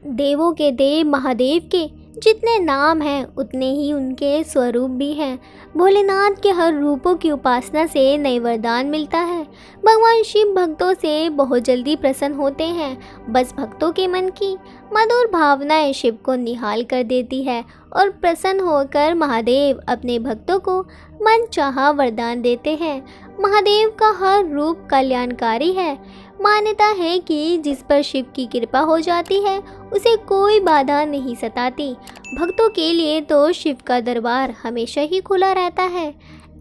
देवों के देव महादेव के जितने नाम हैं उतने ही उनके स्वरूप भी हैं। भोलेनाथ के हर रूपों की उपासना से नए वरदान मिलता है। भगवान शिव भक्तों से बहुत जल्दी प्रसन्न होते हैं। बस भक्तों के मन की मधुर भावनाएं शिव को निहाल कर देती है और प्रसन्न होकर महादेव अपने भक्तों को मनचाहा वरदान देते हैं। महादेव का हर रूप कल्याणकारी है। मान्यता है कि जिस पर शिव की कृपा हो जाती है उसे कोई बाधा नहीं सताती। भक्तों के लिए तो शिव का दरबार हमेशा ही खुला रहता है।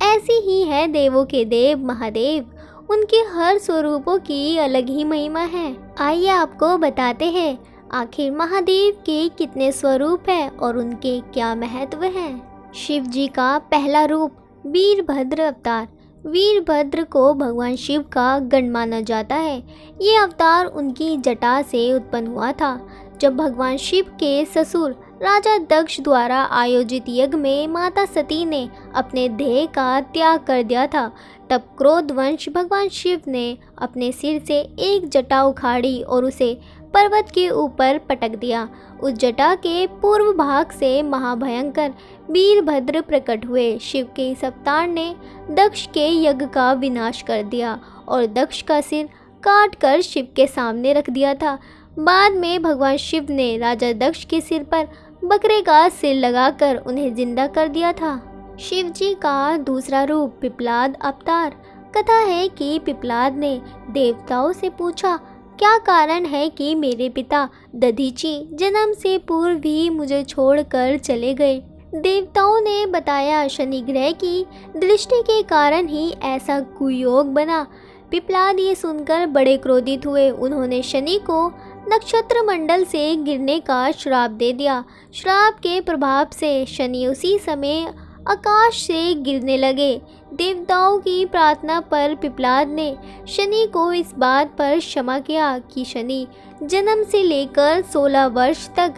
ऐसी ही है देवों के देव महादेव। उनके हर स्वरूपों की अलग ही महिमा है। आइए आपको बताते हैं आखिर महादेव के कितने स्वरूप हैं और उनके क्या महत्व हैं। शिव जी का पहला रूप वीरभद्र अवतार। वीरभद्र को भगवान शिव का गण माना जाता है। ये अवतार उनकी जटा से उत्पन्न हुआ था। जब भगवान शिव के ससुर राजा दक्ष द्वारा आयोजित यज्ञ में माता सती ने अपने देह का त्याग कर दिया था, तब क्रोधवश भगवान शिव ने अपने सिर से एक जटा उखाड़ी और उसे पर्वत के ऊपर पटक दिया। उस जटा के पूर्व भाग से महाभयंकर वीरभद्र प्रकट हुए। शिव के इस अवतार ने दक्ष के यज्ञ का विनाश कर दिया और दक्ष का सिर काट कर शिव के सामने रख दिया था। बाद में भगवान शिव ने राजा दक्ष के सिर पर बकरे का सिर लगाकर उन्हें जिंदा कर दिया था। शिव जी का दूसरा रूप पिपलाद अवतार। कथा है कि पिपलाद ने देवताओं से पूछा, क्या कारण है कि मेरे पिता दधीची जन्म से पूर्व ही मुझे छोड़कर चले गए। देवताओं ने बताया, शनि ग्रह की दृष्टि के कारण ही ऐसा कुयोग बना। पिपलाद ये सुनकर बड़े क्रोधित हुए। उन्होंने शनि को नक्षत्र मंडल से गिरने का श्राप दे दिया। श्राप के प्रभाव से शनि उसी समय आकाश से गिरने लगे। देवताओं की प्रार्थना पर पिपलाद ने शनि को इस बात पर क्षमा किया कि शनि जन्म से लेकर 16 वर्ष तक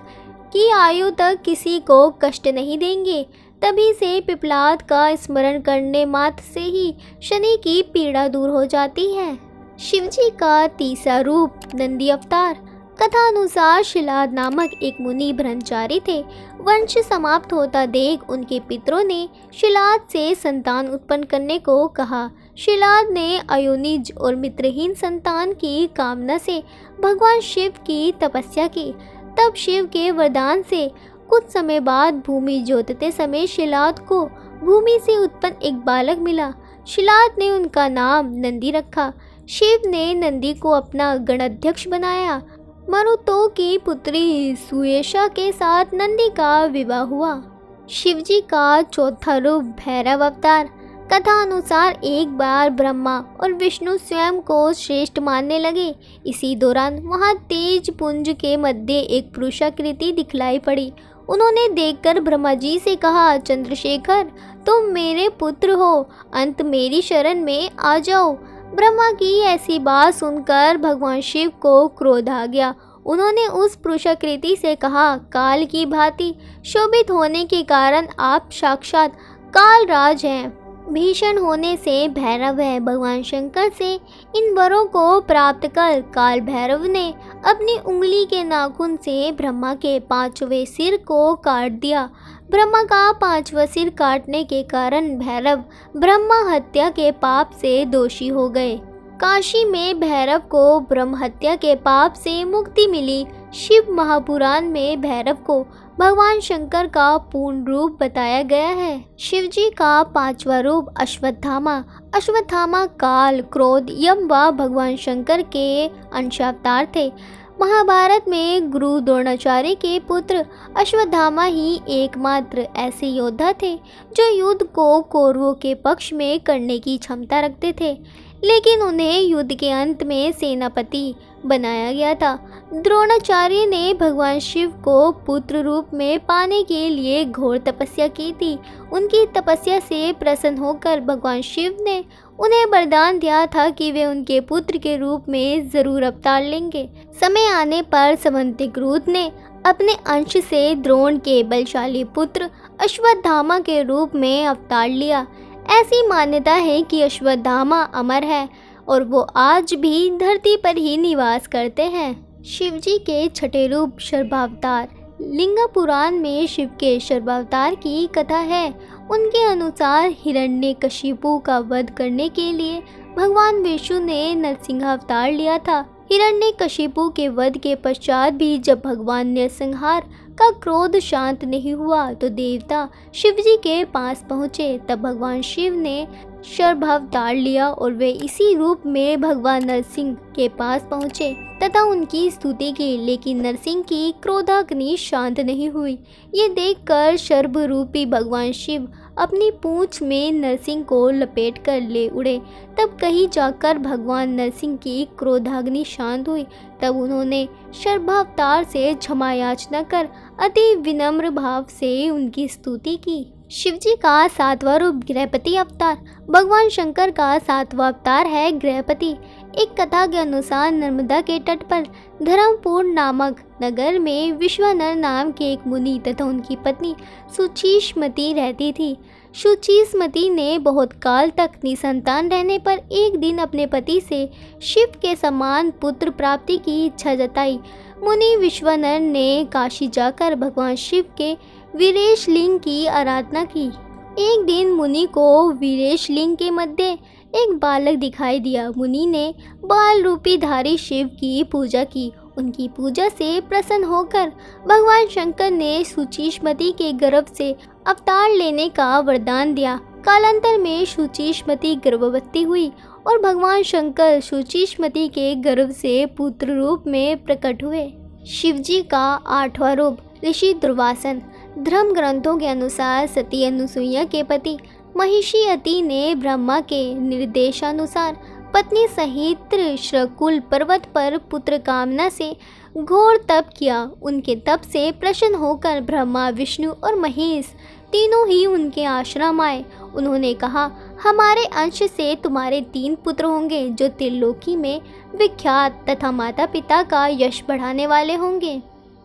की आयु तक किसी को कष्ट नहीं देंगे। तभी से पिपलाद का स्मरण करने मात्र से ही शनि की पीड़ा दूर हो जाती है। शिवजी का तीसरा रूप नंदी अवतार। कथा अनुसार शिलाद नामक एक मुनि ब्रह्मचारी थे। वंश समाप्त होता देख उनके पितरों ने शिलाद से संतान उत्पन्न करने को कहा। शिलाद ने अयोनिज और मित्रहीन संतान की कामना से भगवान शिव की तपस्या की। तब शिव के वरदान से कुछ समय बाद भूमि जोतते समय शिलाद को भूमि से उत्पन्न एक बालक मिला। शिलाद ने उनका नाम नंदी रखा। शिव ने नंदी को अपना गणाध्यक्ष बनाया। मरुतो की पुत्री सुयेशा के साथ नंदी का विवाह हुआ। शिवजी का चौथा रूप भैरव अवतार। कथा अनुसार एक बार ब्रह्मा और विष्णु स्वयं को श्रेष्ठ मानने लगे। इसी दौरान वहां तेज पुंज के मध्य एक पुरुषाकृति दिखलाई पड़ी। उन्होंने देखकर ब्रह्मा जी से कहा, चंद्रशेखर तुम मेरे पुत्र हो, अंत मेरी शरण में आ जाओ। ब्रह्मा की ऐसी बात सुनकर भगवान शिव को क्रोध आ गया। उन्होंने उस पुरुषाकृति से कहा, काल की भांति शोभित होने के कारण आप साक्षात कालराज हैं। भीषण होने से भैरव है। भगवान शंकर से इन वरों को प्राप्त कर काल भैरव ने अपनी उंगली के नाखून से ब्रह्मा के 5वें सिर को काट दिया। ब्रह्मा का 5वां सिर काटने के कारण भैरव ब्रह्मा हत्या के पाप से दोषी हो गए। काशी में भैरव को ब्रह्म हत्या के पाप से मुक्ति मिली। शिव महापुराण में भैरव को भगवान शंकर का पूर्ण रूप बताया गया है। शिवजी का 5वां रूप अश्वत्थामा। अश्वत्थामा काल, क्रोध, यम व भगवान शंकर के अंशावतार थे। महाभारत में गुरु द्रोणाचार्य के पुत्र अश्वत्थामा ही एकमात्र ऐसे योद्धा थे जो युद्ध को कौरवों के पक्ष में करने की क्षमता रखते थे, लेकिन उन्हें युद्ध के अंत में सेनापति बनाया गया था। द्रोणाचार्य ने भगवान शिव को पुत्र रूप में पाने के लिए घोर तपस्या की थी। उनकी तपस्या से प्रसन्न होकर भगवान शिव ने उन्हें वरदान दिया था कि वे उनके पुत्र के रूप में जरूर अवतार लेंगे। समय आने पर समंतिकृत ने अपने अंश से द्रोण के बलशाली पुत्र अश्वत्थामा के रूप में अवतार लिया। ऐसी मान्यता है कि अश्वत्थामा अमर है और वो आज भी धरती पर ही निवास करते हैं। शिवजी के छठे रूप शर्भावतार। लिंग पुराण में शिव के शर्भावतार की कथा है। उनके अनुसार हिरण्यकशिपु का वध करने के लिए भगवान विष्णु ने नरसिंहावतार लिया था। हिरण्यकशिपु के वध के पश्चात भी जब भगवान नरसंहार का क्रोध शांत नहीं हुआ तो देवता शिवजी के पास पहुँचे। तब भगवान शिव ने शर्भावतार लिया और वे इसी रूप में भगवान नरसिंह के पास पहुँचे तथा उनकी स्तुति की, लेकिन नरसिंह की क्रोधाग्नि शांत नहीं हुई। ये देखकर शर्भ रूपी भगवान शिव अपनी पूंछ में नरसिंह को लपेट कर ले उड़े। तब कहीं जाकर भगवान नरसिंह की क्रोधाग्नि शांत हुई। तब उन्होंने शर्भावतार से क्षमा याचना कर अति विनम्र भाव से उनकी स्तुति की। शिवजी का सातवां रूप गृहपति अवतार। भगवान शंकर का सातवां अवतार है गृहपति। एक कथा के अनुसार नर्मदा के तट पर धर्मपुर नामक नगर में विश्वानर नाम के एक मुनि तथा उनकी पत्नी सुचीष्मति रहती थी। सुचीष्मति ने बहुत काल तक निसंतान रहने पर एक दिन अपने पति से शिव के समान पुत्र प्राप्ति की इच्छा जताई। मुनि विश्वानर ने काशी जाकर भगवान शिव के वीरेश लिंग की आराधना की। एक दिन मुनि को वीरेश लिंग के मध्य एक बालक दिखाई दिया। मुनि ने बाल रूपी धारी शिव की पूजा की। उनकी पूजा से प्रसन्न होकर भगवान शंकर ने सुचीष्मति के गर्भ से अवतार लेने का वरदान दिया। कालांतर में सुचीष्मति गर्भवती हुई और भगवान शंकर सुचीष्मति के गर्भ से पुत्र रूप में प्रकट हुए। शिवजी का आठवां रूप ऋषि दुर्वासन। धर्म ग्रंथों के अनुसार सती अनुसुईया के पति महिषी अति ने ब्रह्मा के निर्देशानुसार पत्नी सहित त्रिशकुल पर्वत पर पुत्र कामना से घोर तप किया। उनके तप से प्रसन्न होकर ब्रह्मा, विष्णु और महेश तीनों ही उनके आश्रम आए। उन्होंने कहा, हमारे अंश से तुम्हारे 3 पुत्र होंगे जो त्रिलोकी में विख्यात तथा माता पिता का यश बढ़ाने वाले होंगे।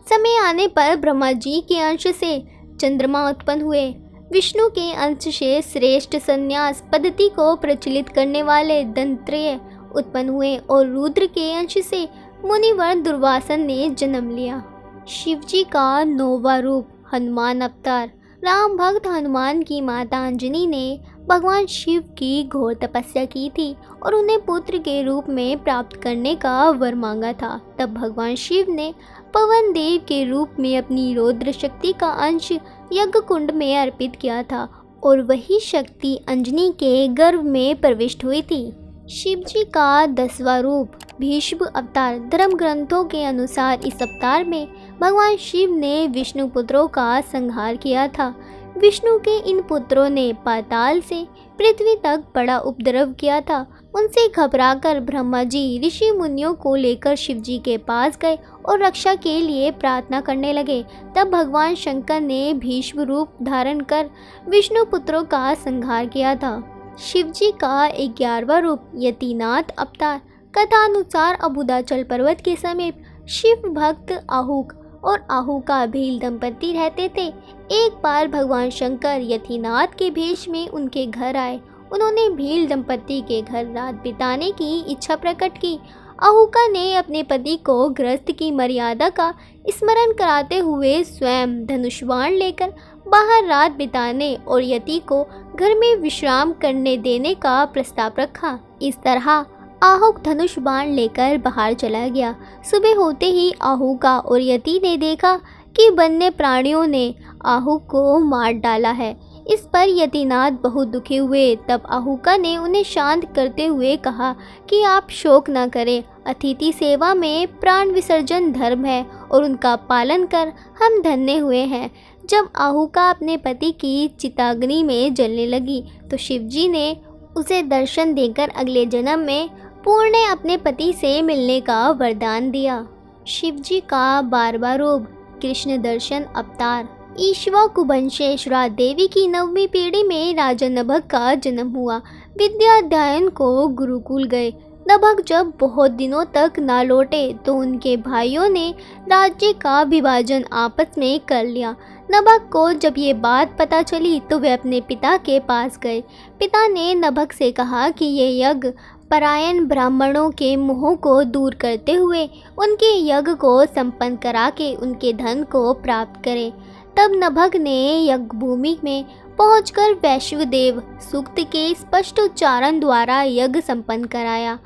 समय आने पर ब्रह्मा जी के अंश से चंद्रमा उत्पन्न हुए। विष्णु के अंश से श्रेष्ठ संन्यास पद्धति को प्रचलित करने वाले दंत्रेय उत्पन्न हुए और रुद्र के अंश से मुनिवर दुर्वासन ने जन्म लिया। शिवजी का 9वां रूप हनुमान अवतार। राम भक्त हनुमान की माता अंजनी ने भगवान शिव की घोर तपस्या की थी और उन्हें पुत्र के रूप में प्राप्त करने का वर मांगा था। तब भगवान शिव ने पवन देव के रूप में अपनी रौद्र शक्ति का अंश यज्ञ कुंड में अर्पित किया था और वही शक्ति अंजनी के गर्भ में प्रविष्ट हुई थी। शिवजी का 10वां रूप भीष्म अवतार। धर्म ग्रंथों के अनुसार इस अवतार में भगवान शिव ने विष्णु पुत्रों का संहार किया था। विष्णु के इन पुत्रों ने पाताल से पृथ्वी तक बड़ा उपद्रव किया था। उनसे घबराकर ब्रह्मा जी ऋषि मुनियों को लेकर शिवजी के पास गए और रक्षा के लिए प्रार्थना करने लगे। तब भगवान शंकर ने भीष्म रूप धारण कर विष्णु पुत्रों का संहार किया था। शिवजी का 11वां रूप यतिनाथ अवतार। कथा अनुसार अबुदाचल पर्वत के समीप शिव भक्त आहुक और आहुका भील दंपति रहते थे। एक बार भगवान शंकर यतिनाथ के भेष में उनके घर आए। उन्होंने भील दंपति के घर रात बिताने की इच्छा प्रकट की। आहुका ने अपने पति को गृहस्थ की मर्यादा का स्मरण कराते हुए स्वयं धनुष बाण लेकर बाहर रात बिताने और यति को घर में विश्राम करने देने का प्रस्ताव रखा। इस तरह आहुक धनुष बाण लेकर बाहर चला गया। सुबह होते ही आहुका और यति ने देखा कि वन्य प्राणियों ने आहुक को मार डाला है। इस पर यतिनाथ बहुत दुखी हुए। तब आहुका ने उन्हें शांत करते हुए कहा कि आप शोक न करें, अतिथि सेवा में प्राण विसर्जन धर्म है और उनका पालन कर हम धन्य हुए हैं। जब आहुका अपने पति की चिताग्नि में जलने लगी तो शिवजी ने उसे दर्शन देकर अगले जन्म में पूर्ण अपने पति से मिलने का वरदान दिया। शिवजी का 12वां रूप कृष्ण दर्शन अवतार। ईश्वा कुबंशेश्वरा देवी की 9वीं पीढ़ी में राजा नभग का जन्म हुआ। विद्या अध्ययन को गुरुकुल गए। नभग जब बहुत दिनों तक ना लौटे तो उनके भाइयों ने राज्य का विभाजन आपस में कर लिया। नभग को जब ये बात पता चली तो वे अपने पिता के पास गए। पिता ने नभग से कहा कि ये यज्ञ परायण ब्राह्मणों के मोह को दूर करते हुए उनके यज्ञ को संपन्न करा के उनके धन को प्राप्त करे। तब नभग ने यज्ञ भूमि में पहुंचकर वैश्वदेव सूक्त के स्पष्ट उच्चारण द्वारा यज्ञ संपन्न कराया।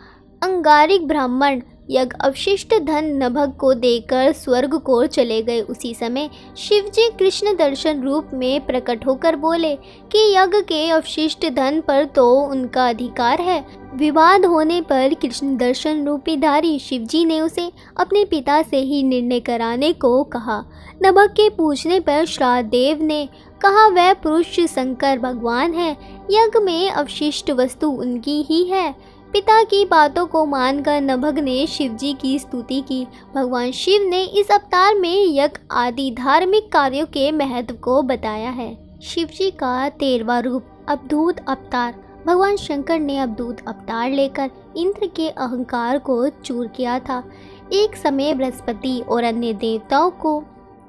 अंगारिक ब्राह्मण यज्ञ अवशिष्ट धन नभग को देकर स्वर्ग को चले गए। उसी समय शिवजी कृष्ण दर्शन रूप में प्रकट होकर बोले कि यज्ञ के अवशिष्ट धन पर तो उनका अधिकार है। विवाद होने पर कृष्ण दर्शन रूपी धारी शिवजी ने उसे अपने पिता से ही निर्णय कराने को कहा। नभग के पूछने पर श्राद्धदेव ने कहा वह पुरुष शंकर भगवान है, यज्ञ में अवशिष्ट वस्तु उनकी ही है। पिता की बातों को मानकर नभग ने शिवजी की स्तुति की। भगवान शिव ने इस अवतार में यज्ञ आदि धार्मिक कार्यों के महत्व को बताया है। शिवजी का 13वां रूप अवधूत अवतार। भगवान शंकर ने अवधूत अवतार लेकर इंद्र के अहंकार को चूर किया था। एक समय बृहस्पति और अन्य देवताओं को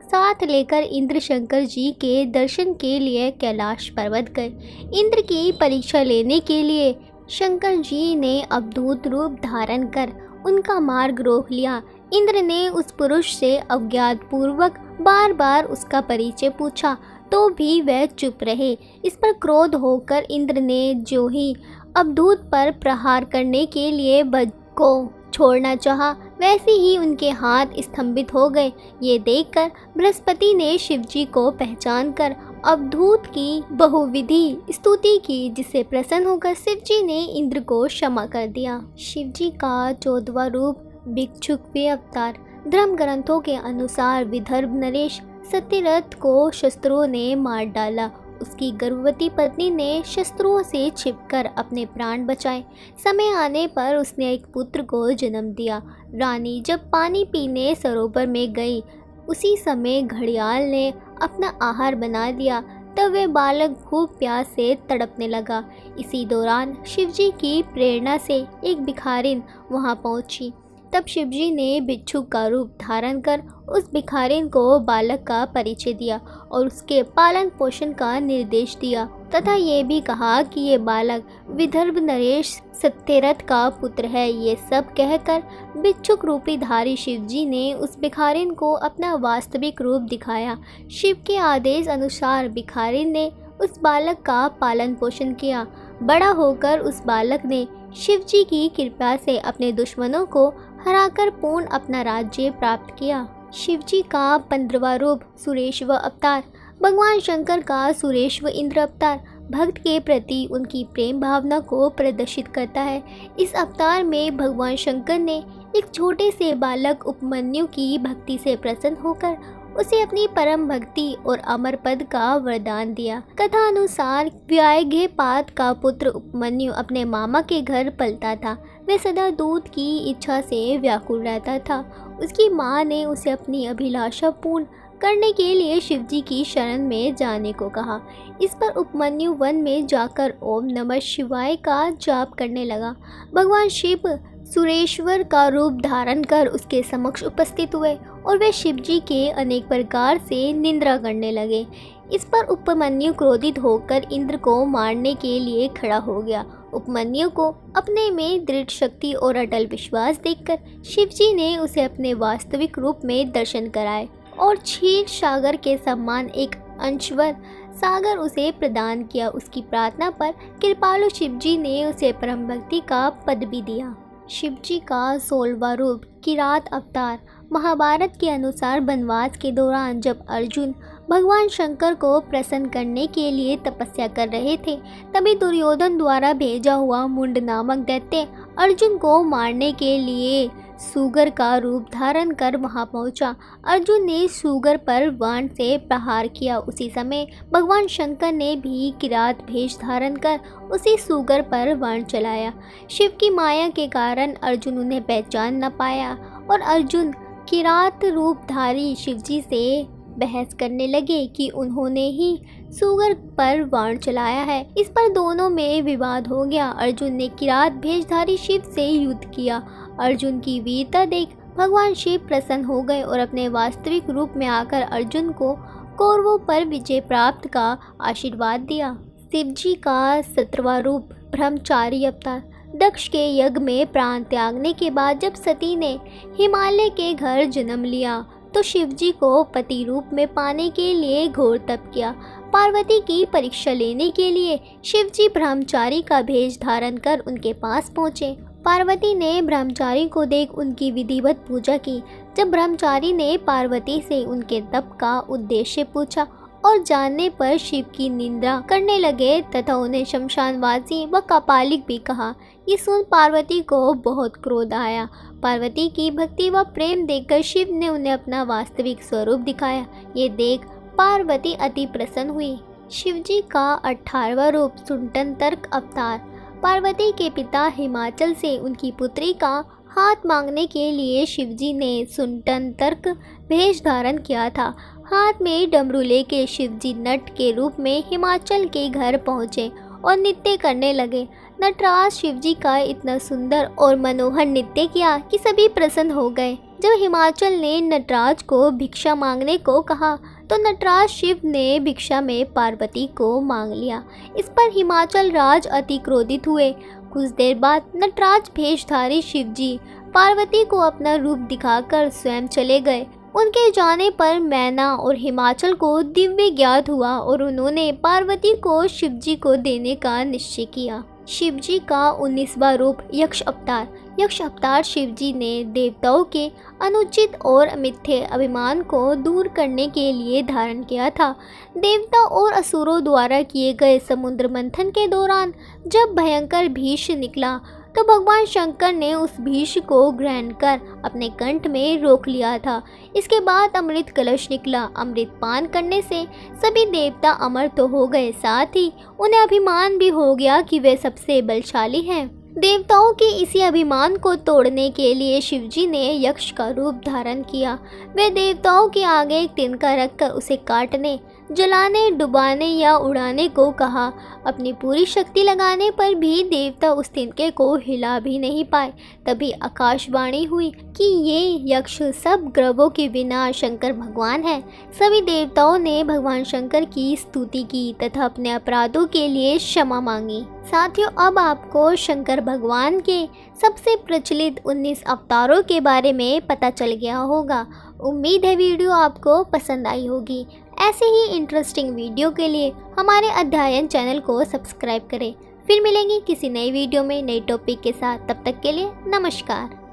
साथ लेकर इंद्र शंकर जी के दर्शन के लिए कैलाश पर्वत गए। इंद्र की परीक्षा लेने के लिए शंकर जी ने अवधूत रूप धारण कर उनका मार्ग रोक लिया। इंद्र ने उस पुरुष से अज्ञात पूर्वक बार बार उसका परिचय पूछा तो भी वह चुप रहे। इस पर क्रोध होकर इंद्र ने जो ही अवधूत पर प्रहार करने के लिए बज को छोड़ना चाहा, वैसे ही उनके हाथ स्तंभित हो गए। ये देखकर बृहस्पति ने शिवजी को पहचान कर अवधूत की बहुविधि स्तुति की, जिससे प्रसन्न होकर शिवजी ने इंद्र को क्षमा कर दिया। शिवजी का 14वां रूप भिक्षुक अवतार। धर्म ग्रंथों के अनुसार विदर्भ नरेश सत्यरथ को शस्त्रों ने मार डाला। उसकी गर्भवती पत्नी ने शस्त्रों से छिपकर अपने प्राण बचाए। समय आने पर उसने एक पुत्र को जन्म दिया। रानी जब पानी पीने सरोवर में गई, उसी समय घड़ियाल ने अपना आहार बना दिया। तब वह बालक भूख प्यास से तड़पने लगा। इसी दौरान शिवजी की प्रेरणा से एक भिखारिन वहां पहुंची। तब शिवजी ने भिक्षुक का रूप धारण कर उस भिखारिन को बालक का परिचय दिया और उसके पालन पोषण का निर्देश दिया तथा ये भी कहा कि ये बालक विदर्भ नरेश सत्यरथ का पुत्र है। ये सब कहकर भिक्षुक रूपी धारी शिवजी ने उस भिखारिन को अपना वास्तविक रूप दिखाया। शिव के आदेश अनुसार भिखारिन ने उस बालक का पालन पोषण किया। बड़ा होकर उस बालक ने शिवजी की कृपा से अपने दुश्मनों को हराकर पूर्ण अपना राज्य प्राप्त किया। शिवजी का 15वां रूप सुरेश्वर अवतार। भगवान शंकर का सुरेश्वर इंद्र अवतार भक्त के प्रति उनकी प्रेम भावना को प्रदर्शित करता है। इस अवतार में भगवान शंकर ने एक छोटे से बालक उपमन्यु की भक्ति से प्रसन्न होकर उसे अपनी परम भक्ति और अमर पद का वरदान दिया। कथा अनुसार व्याघ्रपात का पुत्र उपमन्यु अपने मामा के घर पलता था। वह सदा दूध की इच्छा से व्याकुल रहता था। उसकी माँ ने उसे अपनी अभिलाषा पूर्ण करने के लिए शिवजी की शरण में जाने को कहा। इस पर उपमन्यु वन में जाकर ओम नमः शिवाय का जाप करने लगा। भगवान शिव सुरेश्वर का रूप धारण कर उसके समक्ष उपस्थित हुए और वे शिवजी के अनेक प्रकार से निंदा करने लगे। इस पर उपमन्यु क्रोधित होकर इंद्र को मारने के लिए खड़ा हो गया। उपमन्यु को अपने में दृढ़ शक्ति और अटल विश्वास देखकर शिवजी ने उसे अपने वास्तविक रूप में दर्शन कराए और क्षीर सागर के समान एक अंशवर सागर उसे प्रदान किया। उसकी प्रार्थना पर कृपालु शिवजी ने उसे परम भक्ति का पद भी दिया। शिवजी का 16वां रूप किरात अवतार। महाभारत के अनुसार वनवास के दौरान जब अर्जुन भगवान शंकर को प्रसन्न करने के लिए तपस्या कर रहे थे, तभी दुर्योधन द्वारा भेजा हुआ मुंड नामक दैत्य अर्जुन को मारने के लिए सूगर का रूप धारण कर वहां पहुंचा। अर्जुन ने सूगर पर बाण से प्रहार किया। उसी समय भगवान शंकर ने भी किरात भेष धारण कर उसी सूगर पर बाण चलाया। शिव की माया के कारण अर्जुन उन्हें पहचान न पाया और अर्जुन किरात रूपधारी शिवजी से बहस करने लगे कि उन्होंने ही सूगर पर बाण चलाया है। इस पर दोनों में विवाद हो गया। अर्जुन ने किरात भेषधारी शिव से युद्ध किया। अर्जुन की वीरता देख भगवान शिव प्रसन्न हो गए और अपने वास्तविक रूप में आकर अर्जुन को कौरवों पर विजय प्राप्त का आशीर्वाद दिया। शिवजी का 17वां रूप ब्रह्मचारी अवतार। दक्ष के यज्ञ में प्राण त्यागने के बाद जब सती ने हिमालय के घर जन्म लिया तो शिवजी को पति रूप में पाने के लिए घोर तप किया। पार्वती की परीक्षा लेने के लिए शिवजी ब्रह्मचारी का भेष धारण कर उनके पास पहुँचे। पार्वती ने ब्रह्मचारी को देख उनकी विधिवत पूजा की। जब ब्रह्मचारी ने पार्वती से उनके तप का उद्देश्य पूछा और जानने पर शिव की निंदा करने लगे तथा उन्हें शमशानवासी व कापालिक भी कहा। ये सुन पार्वती को बहुत क्रोध आया। पार्वती की भक्ति व प्रेम देखकर शिव ने उन्हें अपना वास्तविक स्वरूप दिखाया। ये देख पार्वती अति प्रसन्न हुई। शिवजी का 18वां रूप सुंटनतर्क अवतार। पार्वती के पिता हिमाचल से उनकी पुत्री का हाथ मांगने के लिए शिवजी ने सुंटनतर्क भेष धारण किया था। हाथ में डमरू लेके शिवजी नट के रूप में हिमाचल के घर पहुँचे और नृत्य करने लगे। नटराज शिवजी का इतना सुंदर और मनोहर नृत्य किया कि सभी प्रसन्न हो गए। जब हिमाचल ने नटराज को भिक्षा मांगने को कहा तो नटराज शिव ने भिक्षा में पार्वती को मांग लिया। इस पर हिमाचल राज अति क्रोधित हुए। कुछ देर बाद नटराज भेषधारी शिवजी पार्वती को अपना रूप दिखाकर स्वयं चले गए। उनके जाने पर मैना और हिमाचल को दिव्य ज्ञात हुआ और उन्होंने पार्वती को शिवजी को देने का निश्चय किया। शिवजी का 19वां रूप यक्ष अवतार। यक्ष अवतार शिवजी ने देवताओं के अनुचित और मिथ्या अभिमान को दूर करने के लिए धारण किया था। देवता और असुरों द्वारा किए गए समुद्र मंथन के दौरान जब भयंकर भीष निकला तो भगवान शंकर ने उस भीष को ग्रहण कर अपने कंठ में रोक लिया था। इसके बाद अमृत कलश निकला। अमृत पान करने से सभी देवता अमर तो हो गए, साथ ही उन्हें अभिमान भी हो गया कि वे सबसे बलशाली हैं। देवताओं के इसी अभिमान को तोड़ने के लिए शिवजी ने यक्ष का रूप धारण किया। वे देवताओं के आगे एक तिनका रखकर उसे काटने, जलाने, डुबाने या उड़ाने को कहा। अपनी पूरी शक्ति लगाने पर भी देवता उस तिनके को हिला भी नहीं पाए। तभी आकाशवाणी हुई कि ये यक्ष सब ग्रहों के विनाश शंकर भगवान हैं। सभी देवताओं ने भगवान शंकर की स्तुति की तथा अपने अपराधों के लिए क्षमा मांगी। साथियों, अब आपको शंकर भगवान के सबसे प्रचलित 19 अवतारों के बारे में पता चल गया होगा। उम्मीद है वीडियो आपको पसंद आई होगी। ऐसे ही इंटरेस्टिंग वीडियो के लिए हमारे अध्ययन चैनल को सब्सक्राइब करें। फिर मिलेंगे किसी नई वीडियो में नई टॉपिक के साथ। तब तक के लिए नमस्कार।